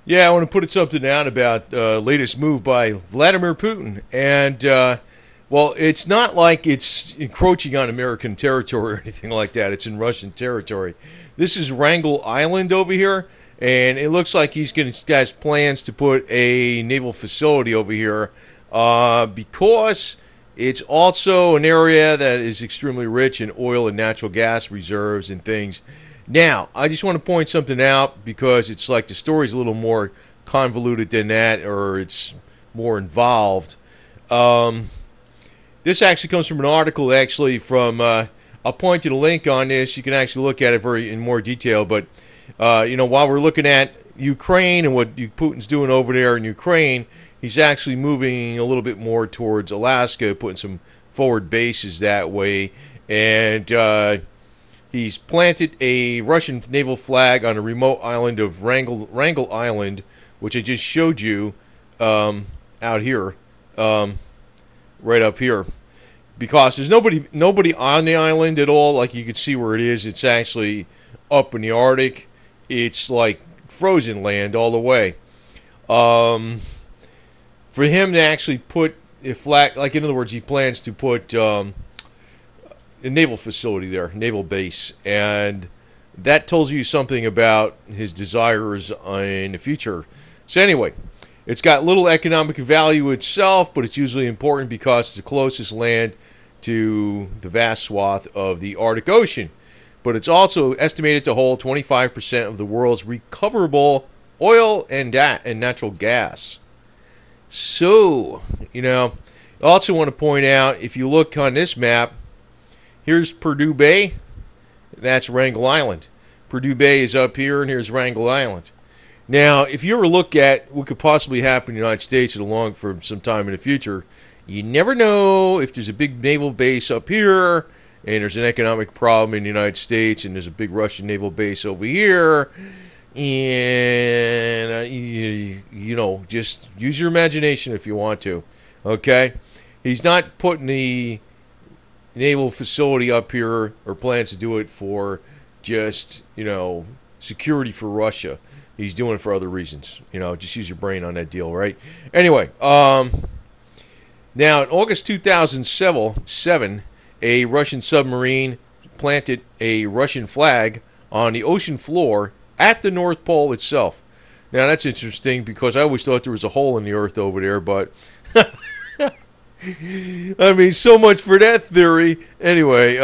Yeah, I want to put something out about latest move by Vladimir Putin, and well, it's not like it's encroaching on American territory or anything like that. It's in Russian territory. This is Wrangel Island over here, and it looks like got plans to put a naval facility over here because it's also an area that is extremely rich in oil and natural gas reserves and things. Now, I just want to point something out because it's like the story's a little more convoluted than that, or it's more involved. Um, this actually comes from an article, actually from. I'll point you the link on this. You can actually look at it very in more detail. But while we're looking at Ukraine and what Putin's doing over there in Ukraine, he's actually moving a little bit more towards Alaska, putting some forward bases that way, and he's planted a Russian naval flag on a remote island of Wrangel Island, which I just showed you out here, right up here. Because there's nobody on the island at all. Like you can see where it is. It's actually up in the Arctic. It's like frozen land all the way. For him to actually put a flag, like in other words, he plans to put a naval facility there, naval base, and that tells you something about his desires in the future. So anyway, it's got little economic value itself, but it's usually important because it's the closest land to the vast swath of the Arctic Ocean. But it's also estimated to hold 25% of the world's recoverable oil and natural gas. So, I also want to point out, if you look on this map, here's Purdue Bay. That's Wrangel Island. Purdue Bay is up here, and here's Wrangel Island. Now, if you ever look at what could possibly happen in the United States along for some time in the future, you never know if there's a big naval base up here, and there's an economic problem in the United States, and there's a big Russian naval base over here, and, just use your imagination if you want to, okay? He's not putting the naval facility up here or plans to do it for just, security for Russia. He's doing it for other reasons. Just use your brain on that deal, right? Anyway, now in August 2007, a Russian submarine planted a Russian flag on the ocean floor at the North Pole itself. Now that's interesting because I always thought there was a hole in the earth over there, but I mean, so much for that theory. Anyway,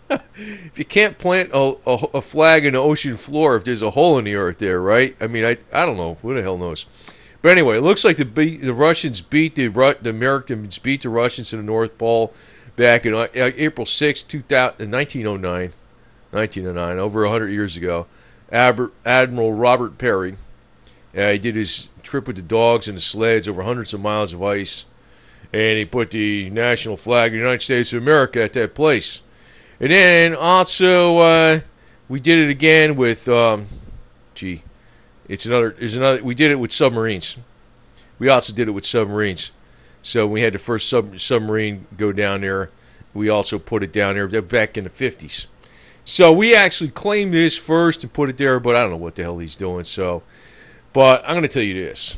if you can't plant a flag in the ocean floor if there's a hole in the earth there, right? I mean, I don't know. Who the hell knows? But anyway, it looks like the Russians beat the Americans beat the Russians in the North Pole back in April 6, 1909, over 100 years ago. Admiral Robert Peary, he did his trip with the dogs and the sleds over hundreds of miles of ice, and he put the national flag of the United States of America at that place. And then also we did it again with we did it with submarines. We also did it with submarines. So we had the first submarine go down there. We also put it down there back in the 50s. So we actually claimed this first and put it there, but I don't know what the hell he's doing. But I'm going to tell you this.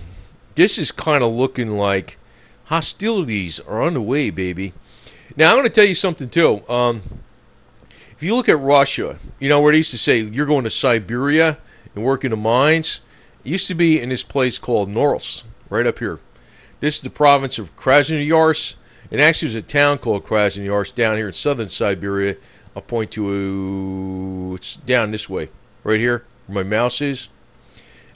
This is kind of looking like hostilities are on the way, baby. Now, I'm going to tell you something, too. If you look at Russia, where they used to say, you're going to Siberia and work in the mines, it used to be in this place called Norilsk, right up here. This is the province of Krasnoyarsk, and actually there's a town called Krasnoyarsk down here in southern Siberia. I'll point to, it's down this way, right here, where my mouse is.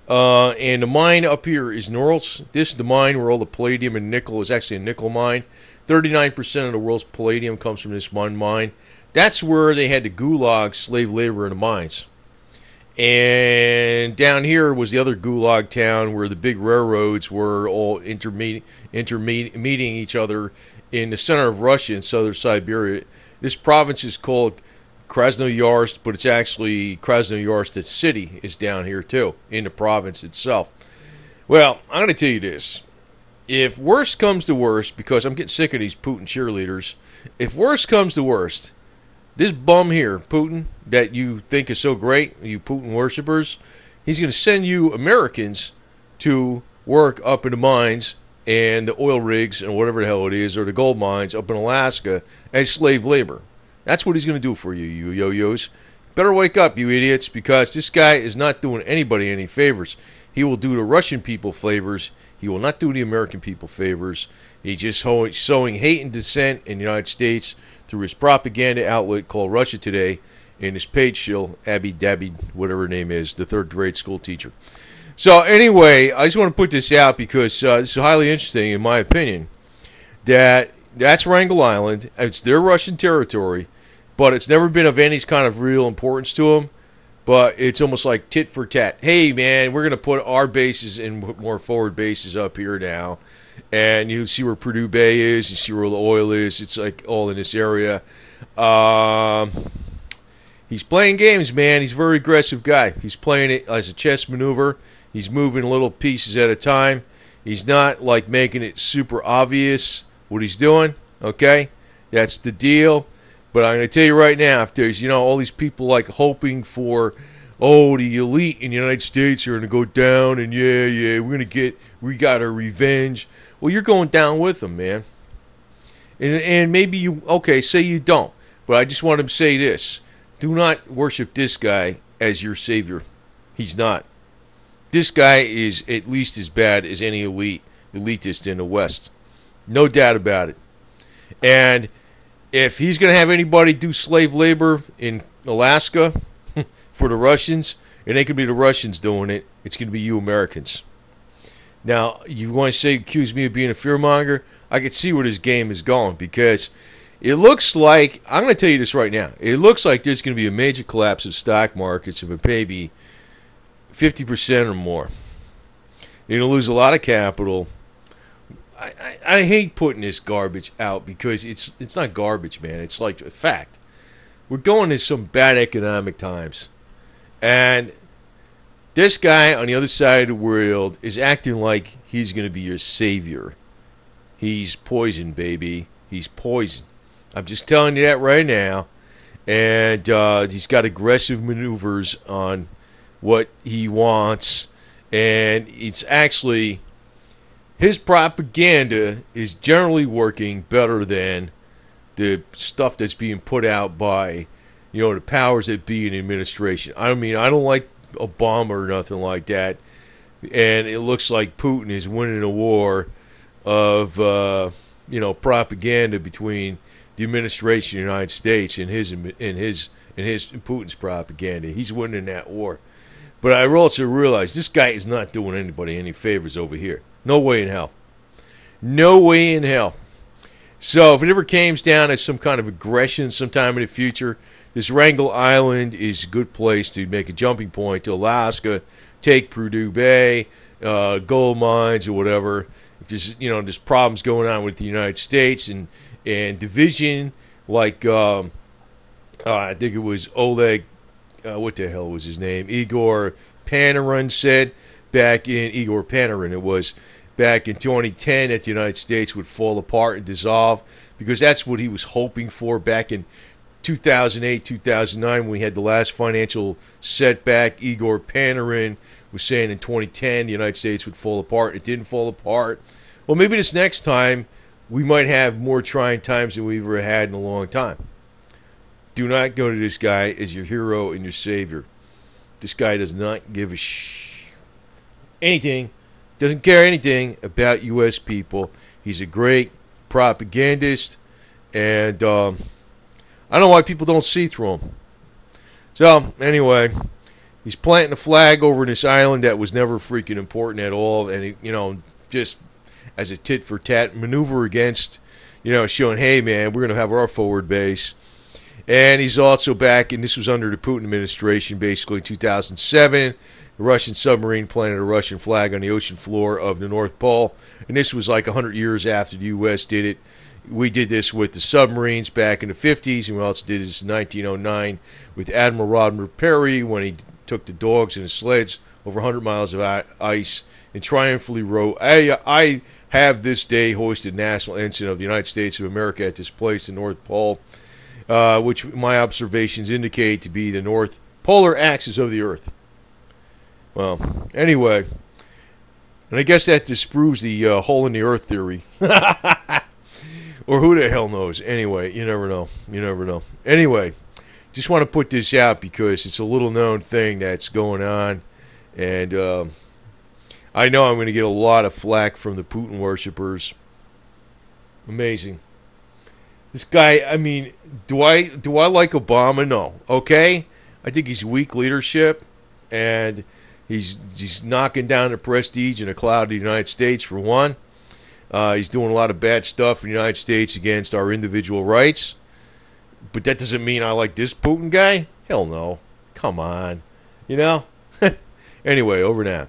And the mine up here is Norilsk. This is the mine where all the palladium and nickel is actually a nickel mine. 39% of the world's palladium comes from this one mine. That's where they had the gulag slave labor in the mines. And down here was the other gulag town where the big railroads were all meeting each other in the center of Russia in southern Siberia. This province is called Krasnoyarsk, but it's actually Krasnoyarsk, the city, is down here too, in the province itself. Well, I'm going to tell you this. If worst comes to worst, because I'm getting sick of these Putin cheerleaders, if worst comes to worst, this bum here, Putin, that you think is so great, you Putin worshippers, he's going to send you Americans to work up in the mines and the oil rigs and whatever the hell it is, or the gold mines up in Alaska as slave labor. That's what he's going to do for you, you yo-yos. Better wake up, you idiots, because this guy is not doing anybody any favors. He will do the Russian people favors. He will not do the American people favors. He's just sowing hate and dissent in the United States through his propaganda outlet called Russia Today and his page shill, Abby Dabby, whatever her name is, the third-grade school teacher. So anyway, I just want to put this out because this is highly interesting, in my opinion, that's Wrangel Island. It's their Russian territory, but it's never been of any kind of real importance to them. But it's almost like tit for tat. Hey, man, we're going to put our bases and more forward bases up here now. And you see where Purdue Bay is. You see where the oil is. It's like all in this area. He's playing games, man. He's a very aggressive guy. He's playing it as a chess maneuver. He's moving little pieces at a time. He's not like making it super obvious what he's doing. Okay? That's the deal. But I'm going to tell you right now, if there's, all these people like hoping for, the elite in the United States are going to go down and we got our revenge. Well, you're going down with them, man. And maybe say you don't. But I just want to say this. Do not worship this guy as your savior. He's not. This guy is at least as bad as any elitist in the West. No doubt about it. And if he's going to have anybody do slave labor in Alaska for the Russians, it ain't going to be the Russians doing it. It's going to be you Americans. Now, you want to accuse me of being a fearmonger? I can see where this game is going because it looks like, I'm going to tell you this right now, it looks like there's going to be a major collapse of stock markets of maybe 50% or more. You're going to lose a lot of capital. I hate putting this garbage out because it's not garbage, man. It's like a fact. We're going into some bad economic times. And this guy on the other side of the world is acting like he's going to be your savior. He's poison, baby. He's poison. I'm just telling you that right now. And he's got aggressive maneuvers on what he wants. And it's actually, his propaganda is generally working better than the stuff that's being put out by, the powers that be in the administration. I don't like Obama or nothing like that. And it looks like Putin is winning a war of, propaganda between the administration of the United States and his Putin's propaganda. He's winning that war. But I also realize this guy is not doing anybody any favors over here. No way in hell. No way in hell. So if it ever came down to some kind of aggression sometime in the future, this Wrangel Island is a good place to make a jumping point to Alaska, take Purdue Bay, gold mines or whatever. If there's problems going on with the United States and division, like I think it was Oleg, what the hell was his name? Igor Panarin said Igor Panarin, it was back in 2010 that the United States would fall apart and dissolve, because that's what he was hoping for back in 2008, 2009 when we had the last financial setback. Igor Panarin was saying in 2010 the United States would fall apart. It didn't fall apart. Well, maybe this next time we might have more trying times than we've ever had in a long time. Do not go to this guy as your hero and your savior. This guy does not give a anything, doesn't care anything about U.S. people. He's a great propagandist, and I don't know why people don't see through him. So, anyway, he's planting a flag over this island that was never freaking important at all, and, just as a tit-for-tat maneuver against, showing, hey, man, we're going to have our forward base. And he's also back, and this was under the Putin administration, basically, in 2007. The Russian submarine planted a Russian flag on the ocean floor of the North Pole. And this was like 100 years after the U.S. did it. We did this with the submarines back in the 50s, and we also did this in 1909 with Admiral Roderick Perry when he took the dogs and the sleds over 100 miles of ice and triumphantly wrote, I have this day hoisted national ensign of the United States of America at this place, the North Pole, which my observations indicate to be the north polar axis of the Earth. Well, anyway, and I guess that disproves the hole in the earth theory. Or who the hell knows? Anyway, you never know. You never know. Anyway, just want to put this out because it's a little known thing that's going on. And I know I'm going to get a lot of flack from the Putin worshippers. Amazing. This guy, I mean, do I like Obama? No. Okay? I think he's weak leadership. And he's knocking down the prestige and the cloud of the United States, for one. He's doing a lot of bad stuff in the United States against our individual rights. But that doesn't mean I like this Putin guy? Hell no. Come on. You know? Anyway, over now.